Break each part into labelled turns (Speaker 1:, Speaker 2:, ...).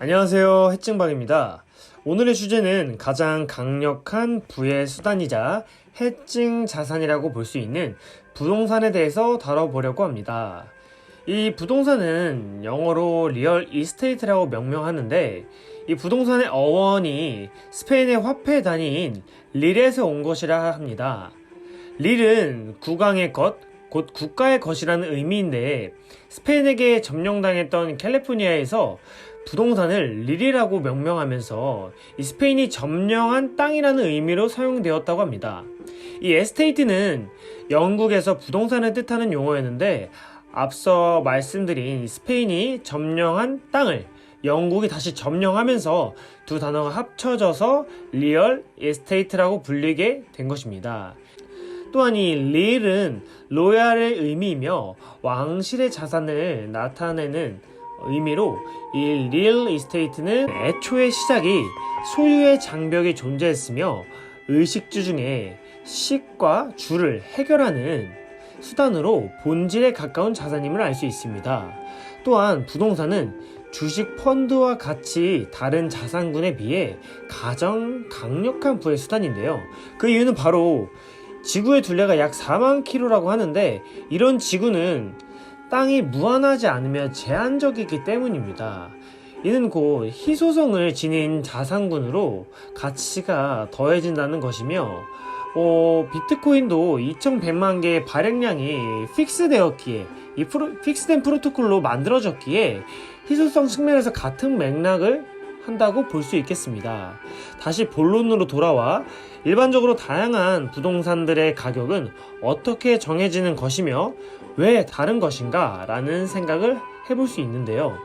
Speaker 1: 안녕하세요, 해증박입니다. 오늘의 주제는 가장 강력한 부의 수단이자 해증 자산이라고 볼 수 있는 부동산에 대해서 다뤄보려고 합니다. 이 부동산은 영어로 리얼 이스테이트라고 명명하는데, 이 부동산의 어원이 스페인의 화폐 단위인 릴에서 온 것이라 합니다. 릴은 국왕의 것, 곧 국가의 것이라는 의미인데, 스페인에게 점령당했던 캘리포니아에서 부동산을 릴이라고 명명하면서 이 스페인이 점령한 땅이라는 의미로 사용되었다고 합니다. 이 에스테이트는 영국에서 부동산을 뜻하는 용어였는데, 앞서 말씀드린 스페인이 점령한 땅을 영국이 다시 점령하면서 두 단어가 합쳐져서 리얼 에스테이트라고 불리게 된 것입니다. 또한 이 릴은 로얄의 의미이며 왕실의 자산을 나타내는 의미로 이 리얼 이스테이트는 애초의 시작이 소유의 장벽이 존재했으며 의식주 중에 식과 주를 해결하는 수단으로 본질에 가까운 자산임을 알 수 있습니다. 또한 부동산은 주식 펀드와 같이 다른 자산군에 비해 가장 강력한 부의 수단인데요. 그 이유는 바로 지구의 둘레가 약 4만 킬로라고 하는데, 이런 지구는 땅이 무한하지 않으며 제한적이기 때문입니다. 이는 곧 희소성을 지닌 자산군으로 가치가 더해진다는 것이며, 비트코인도 2100만 개의 발행량이 픽스되었기에, 픽스된 프로토콜로 만들어졌기에 희소성 측면에서 같은 맥락을 한다고 볼 수 있겠습니다. 다시 본론으로 돌아와 일반적으로 다양한 부동산들의 가격은 어떻게 정해지는 것이며 왜 다른 것인가 라는 생각을 해볼 수 있는데요.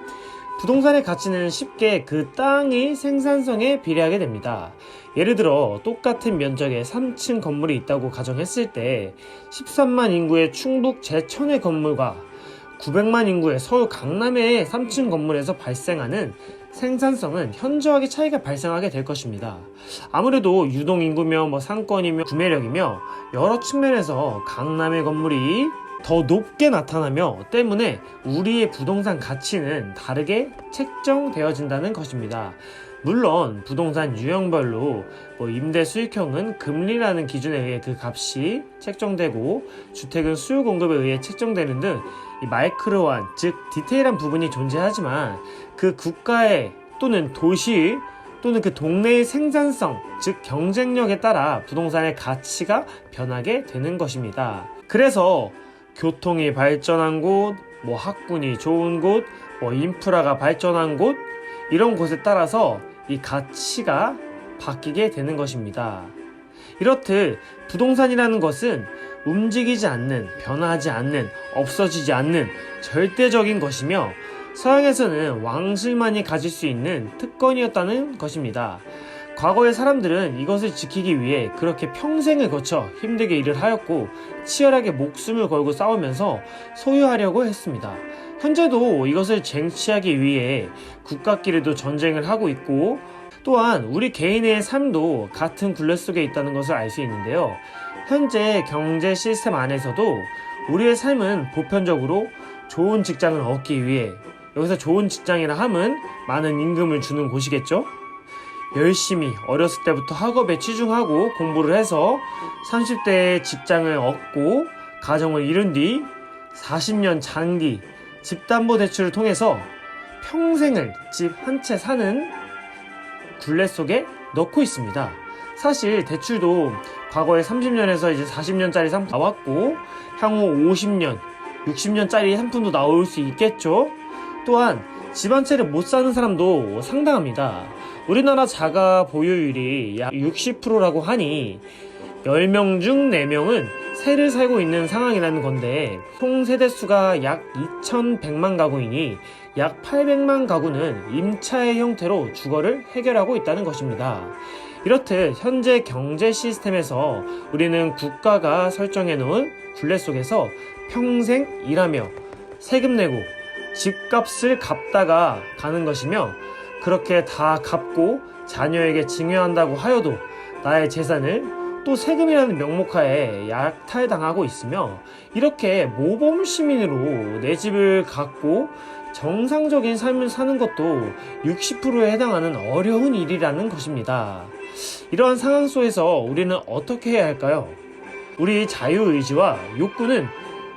Speaker 1: 부동산의 가치는 쉽게 그 땅의 생산성에 비례하게 됩니다. 예를 들어 똑같은 면적의 3층 건물이 있다고 가정했을 때 13만 인구의 충북 제천의 건물과 900만 인구의 서울 강남의 3층 건물에서 발생하는 생산성은 현저하게 차이가 발생하게 될 것입니다. 아무래도 유동인구며 상권이며 구매력이며 여러 측면에서 강남의 건물이 더 높게 나타나며 때문에 우리의 부동산 가치는 다르게 책정되어진다는 것입니다. 물론 부동산 유형별로 임대 수익형은 금리라는 기준에 의해 그 값이 책정되고, 주택은 수요 공급에 의해 책정되는 등 이 마이크로한, 즉 디테일한 부분이 존재하지만 그 국가의 또는 도시 또는 그 동네의 생산성, 즉 경쟁력에 따라 부동산의 가치가 변하게 되는 것입니다. 그래서 교통이 발전한 곳, 학군이 좋은 곳, 인프라가 발전한 곳, 이런 곳에 따라서 이 가치가 바뀌게 되는 것입니다. 이렇듯 부동산이라는 것은 움직이지 않는, 변하지 않는, 없어지지 않는 절대적인 것이며, 서양에서는 왕실만이 가질 수 있는 특권이었다는 것입니다. 과거의 사람들은 이것을 지키기 위해 그렇게 평생을 거쳐 힘들게 일을 하였고 치열하게 목숨을 걸고 싸우면서 소유하려고 했습니다. 현재도 이것을 쟁취하기 위해 국가끼리도 전쟁을 하고 있고, 또한 우리 개인의 삶도 같은 굴레 속에 있다는 것을 알 수 있는데요. 현재 경제 시스템 안에서도 우리의 삶은 보편적으로 좋은 직장을 얻기 위해, 여기서 좋은 직장이라 함은 많은 임금을 주는 곳이겠죠. 열심히 어렸을 때부터 학업에 치중하고 공부를 해서 30대에 직장을 얻고 가정을 이룬 뒤 40년 장기 집담보대출을 통해서 평생을 집 한 채 사는 굴레 속에 넣고 있습니다. 사실 대출도 과거에 30년에서 이제 40년짜리 상품 나왔고, 향후 50년, 60년짜리 상품도 나올 수 있겠죠. 또한 집 한 채를 못 사는 사람도 상당합니다. 우리나라 자가 보유율이 약 60%라고 하니 10명 중 4명은 세를 살고 있는 상황이라는 건데, 총 세대수가 약 2100만 가구이니 약 800만 가구는 임차의 형태로 주거를 해결하고 있다는 것입니다. 이렇듯 현재 경제 시스템에서 우리는 국가가 설정해 놓은 굴레 속에서 평생 일하며 세금 내고 집값을 갚다가 가는 것이며, 그렇게 다 갚고 자녀에게 증여한다고 하여도 나의 재산을 또 세금이라는 명목하에 약탈당하고 있으며, 이렇게 모범 시민으로 내 집을 갖고 정상적인 삶을 사는 것도 60%에 해당하는 어려운 일이라는 것입니다. 이러한 상황 속에서 우리는 어떻게 해야 할까요? 우리 자유의지와 욕구는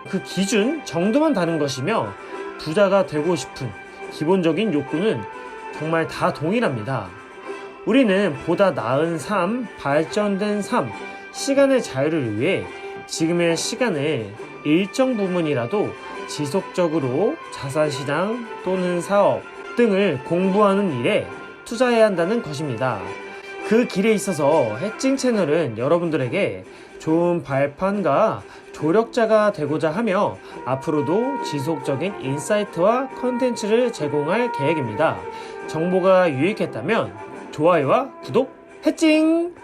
Speaker 1: 그 기준 정도만 다른 것이며 부자가 되고 싶은 기본적인 욕구는 정말 다 동일합니다. 우리는 보다 나은 삶, 발전된 삶, 시간의 자유를 위해 지금의 시간을 일정 부분이라도 지속적으로 자산시장 또는 사업 등을 공부하는 일에 투자해야 한다는 것입니다. 그 길에 있어서 해칭 채널은 여러분들에게 좋은 발판과 조력자가 되고자 하며 앞으로도 지속적인 인사이트와 컨텐츠를 제공할 계획입니다. 정보가 유익했다면 좋아요와 구독 해칭!